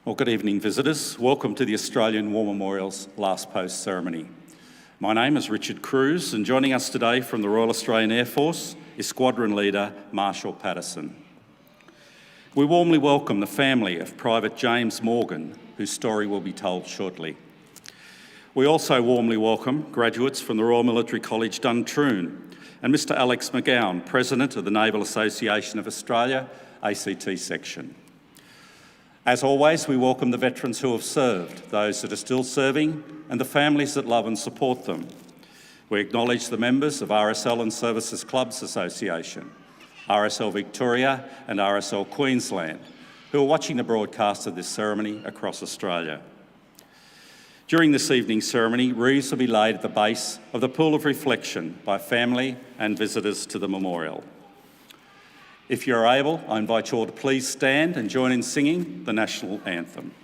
Well, good evening, visitors. Welcome to the Australian War Memorial's Last Post ceremony. My name is Richard Cruz, and joining us today from the Royal Australian Air Force is Squadron Leader Marshall Patterson. We warmly welcome the family of Private James Morgan, whose story will be told shortly. We also warmly welcome graduates from the Royal Military College Duntroon and Mr Alex McGowan, President of the Naval Association of Australia, ACT Section. As always, we welcome the veterans who have served, those that are still serving, and the families that love and support them. We acknowledge the members of RSL and Services Clubs Association, RSL Victoria and RSL Queensland, who are watching the broadcast of this ceremony across Australia. During this evening's ceremony, wreaths will be laid at the base of the Pool of Reflection by family and visitors to the memorial. If you're able, I invite you all to please stand and join in singing the National Anthem.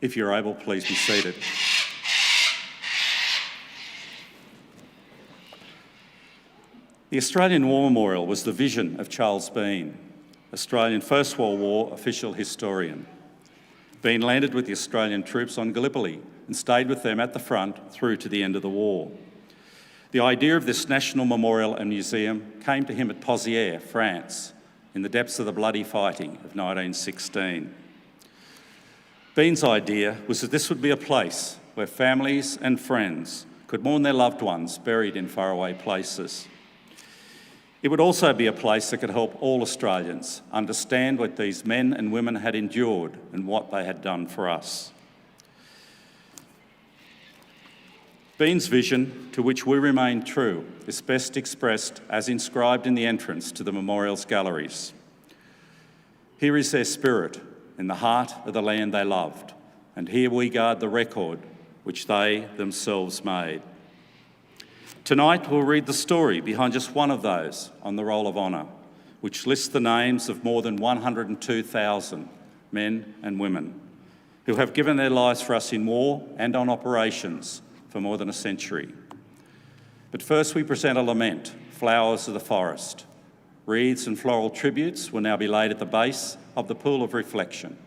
If you're able, please be seated. The Australian War Memorial was the vision of Charles Bean, Australian First World War official historian. Bean landed with the Australian troops on Gallipoli and stayed with them at the front through to the end of the war. The idea of this national memorial and museum came to him at Pozières, France, in the depths of the bloody fighting of 1916. Bean's idea was that this would be a place where families and friends could mourn their loved ones buried in faraway places. It would also be a place that could help all Australians understand what these men and women had endured and what they had done for us. Bean's vision, to which we remain true, is best expressed as inscribed in the entrance to the memorial's galleries. Here is their spirit, in the heart of the land they loved, and here we guard the record which they themselves made. Tonight we'll read the story behind just one of those on the Roll of Honour, which lists the names of more than 102,000 men and women who have given their lives for us in war and on operations for more than a century. But first we present a lament, Flowers of the Forest. Wreaths and floral tributes will now be laid at the base of the Pool of Reflection.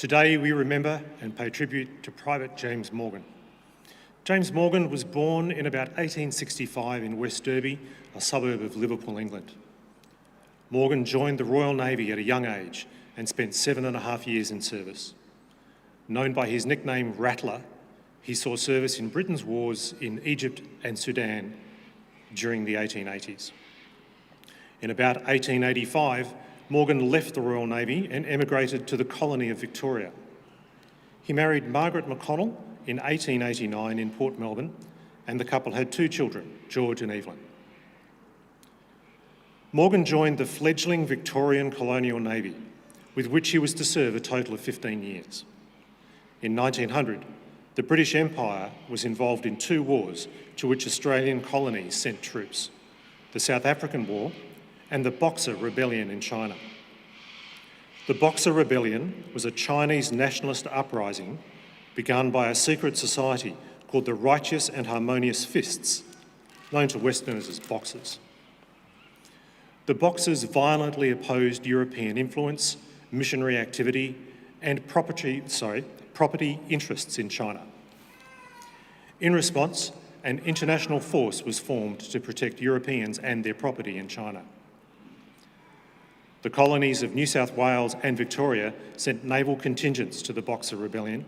Today we remember and pay tribute to Private James Morgan. James Morgan was born in about 1865 in West Derby, a suburb of Liverpool, England. Morgan joined the Royal Navy at a young age and spent 7.5 years in service. Known by his nickname Rattler, he saw service in Britain's wars in Egypt and Sudan during the 1880s. In about 1885, Morgan left the Royal Navy and emigrated to the colony of Victoria. He married Margaret McConnell in 1889 in Port Melbourne, and the couple had 2 children, George and Evelyn. Morgan joined the fledgling Victorian Colonial Navy, with which he was to serve a total of 15 years. In 1900, the British Empire was involved in 2 wars to which Australian colonies sent troops: the South African War and the Boxer Rebellion in China. The Boxer Rebellion was a Chinese nationalist uprising begun by a secret society called the Righteous and Harmonious Fists, known to Westerners as Boxers. The Boxers violently opposed European influence, missionary activity, and property interests in China. In response, an international force was formed to protect Europeans and their property in China. The colonies of New South Wales and Victoria sent naval contingents to the Boxer Rebellion,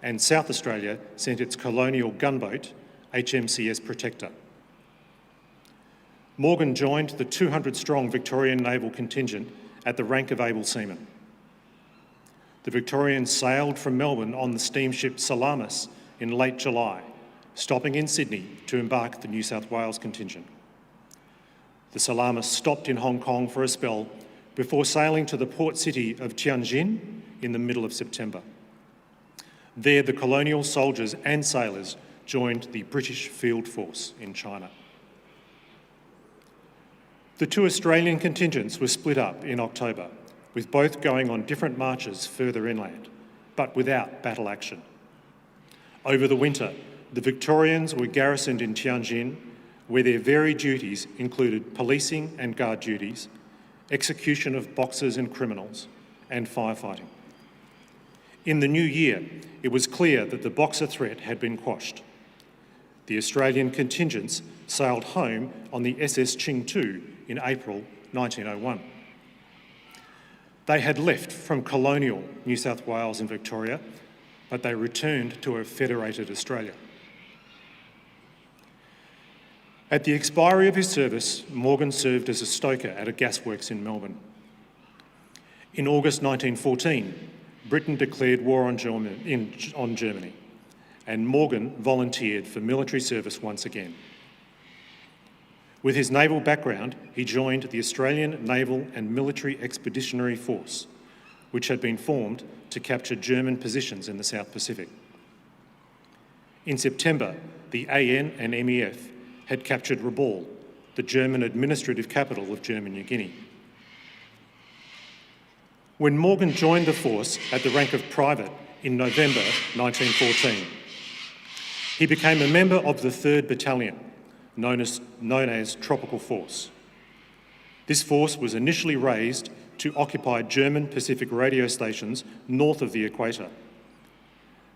and South Australia sent its colonial gunboat, HMCS Protector. Morgan joined the 200-strong Victorian naval contingent at the rank of able seaman. The Victorians sailed from Melbourne on the steamship Salamis in late July, stopping in Sydney to embark the New South Wales contingent. The Salamis stopped in Hong Kong for a spell before sailing to the port city of Tianjin in the middle of September. There, the colonial soldiers and sailors joined the British Field Force in China. The 2 Australian contingents were split up in October, with both going on different marches further inland, but without battle action. Over the winter, the Victorians were garrisoned in Tianjin, where their varied duties included policing and guard duties, execution of boxers and criminals, and firefighting. In the new year, it was clear that the Boxer threat had been quashed. The Australian contingents sailed home on the SS Qing-2 in April 1901. They had left from colonial New South Wales and Victoria, but they returned to a federated Australia. At the expiry of his service, Morgan served as a stoker at a gasworks in Melbourne. In August 1914, Britain declared war on Germany, and Morgan volunteered for military service once again. With his naval background, he joined the Australian Naval and Military Expeditionary Force, which had been formed to capture German positions in the South Pacific. In September, the AN and MEF had captured Rabaul, the German administrative capital of German New Guinea. When Morgan joined the force at the rank of private in November 1914, he became a member of the 3rd Battalion, known as Tropical Force. This force was initially raised to occupy German Pacific radio stations north of the equator.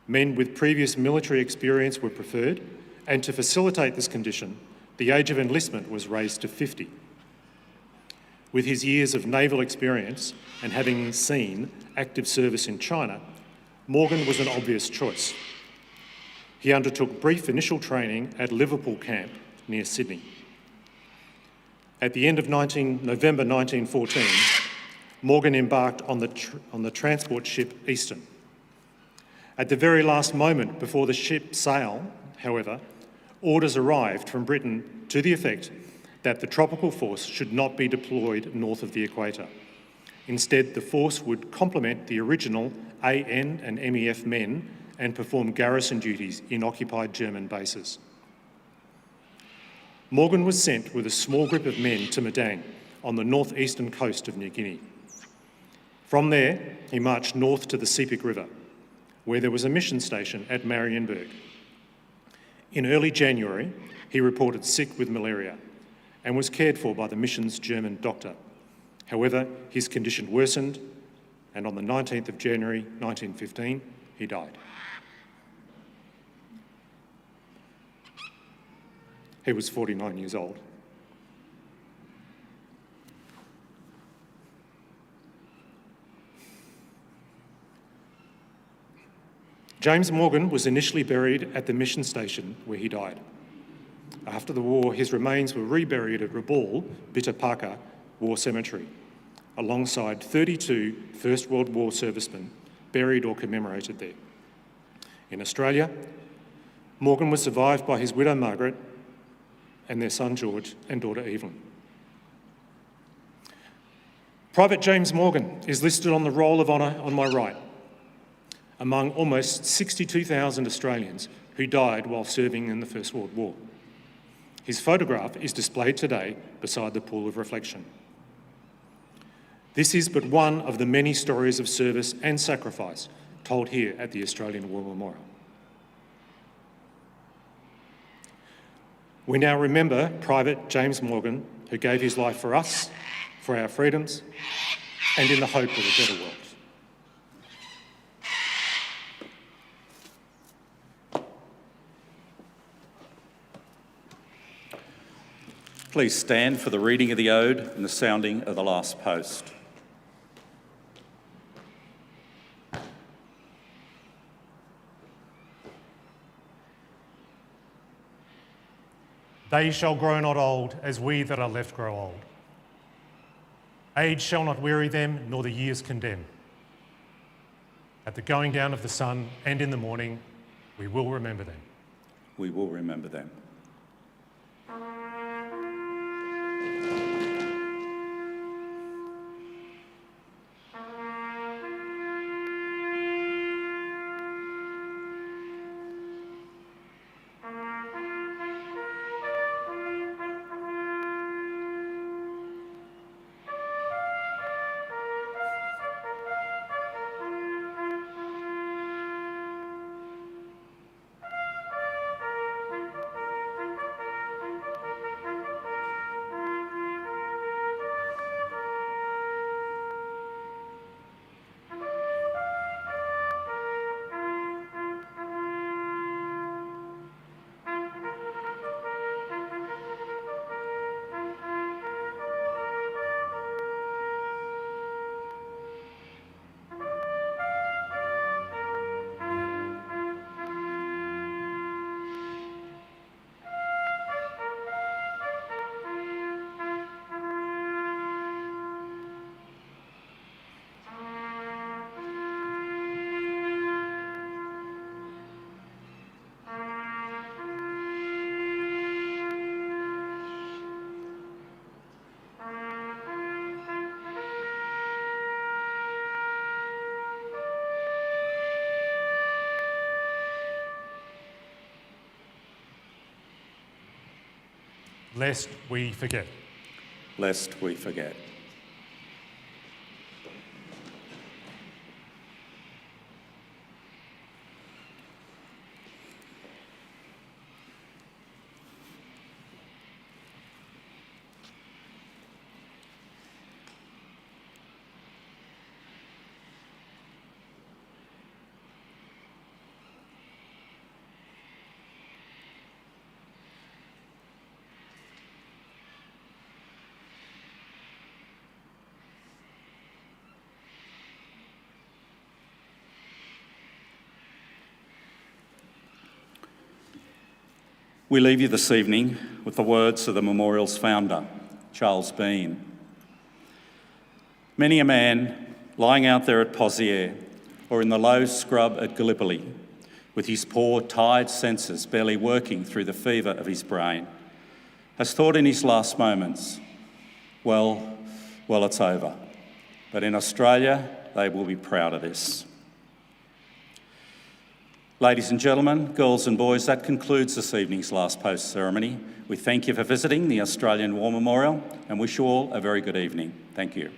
Men with previous military experience were preferred, and to facilitate this condition, the age of enlistment was raised to 50. With his years of naval experience and having seen active service in China, Morgan was an obvious choice. He undertook brief initial training at Liverpool Camp near Sydney. At the end of November 1914, Morgan embarked on the transport ship Eastern. At the very last moment before the ship sailed, however, orders arrived from Britain to the effect that the tropical force should not be deployed north of the equator. Instead, the force would complement the original AN and MEF men and perform garrison duties in occupied German bases. Morgan was sent with a small group of men to Madang on the northeastern coast of New Guinea. From there, he marched north to the Sepik River, where there was a mission station at Marienburg. In early January, he reported sick with malaria and was cared for by the mission's German doctor. However, his condition worsened and on the 19th of January 1915, he died. He was 49 years old. James Morgan was initially buried at the mission station where he died. After the war, his remains were reburied at Rabaul, Bitapaka War Cemetery, alongside 32 First World War servicemen buried or commemorated there. In Australia, Morgan was survived by his widow Margaret and their son George and daughter Evelyn. Private James Morgan is listed on the Roll of Honour on my right, among almost 62,000 Australians who died while serving in the First World War. His photograph is displayed today beside the pool of reflection. This is but one of the many stories of service and sacrifice told here at the Australian War Memorial. We now remember Private James Morgan, who gave his life for us, for our freedoms, and in the hope of a better world. Please stand for the reading of the ode and the sounding of the last post. They shall grow not old as we that are left grow old. Age shall not weary them, nor the years condemn. At the going down of the sun and in the morning, we will remember them. We will remember them. Lest we forget. Lest we forget. We leave you this evening with the words of the memorial's founder, Charles Bean. Many a man lying out there at Pozières or in the low scrub at Gallipoli, with his poor, tired senses barely working through the fever of his brain, has thought in his last moments, well, it's over. But in Australia, they will be proud of this. Ladies and gentlemen, girls and boys, that concludes this evening's last post ceremony. We thank you for visiting the Australian War Memorial and wish you all a very good evening. Thank you.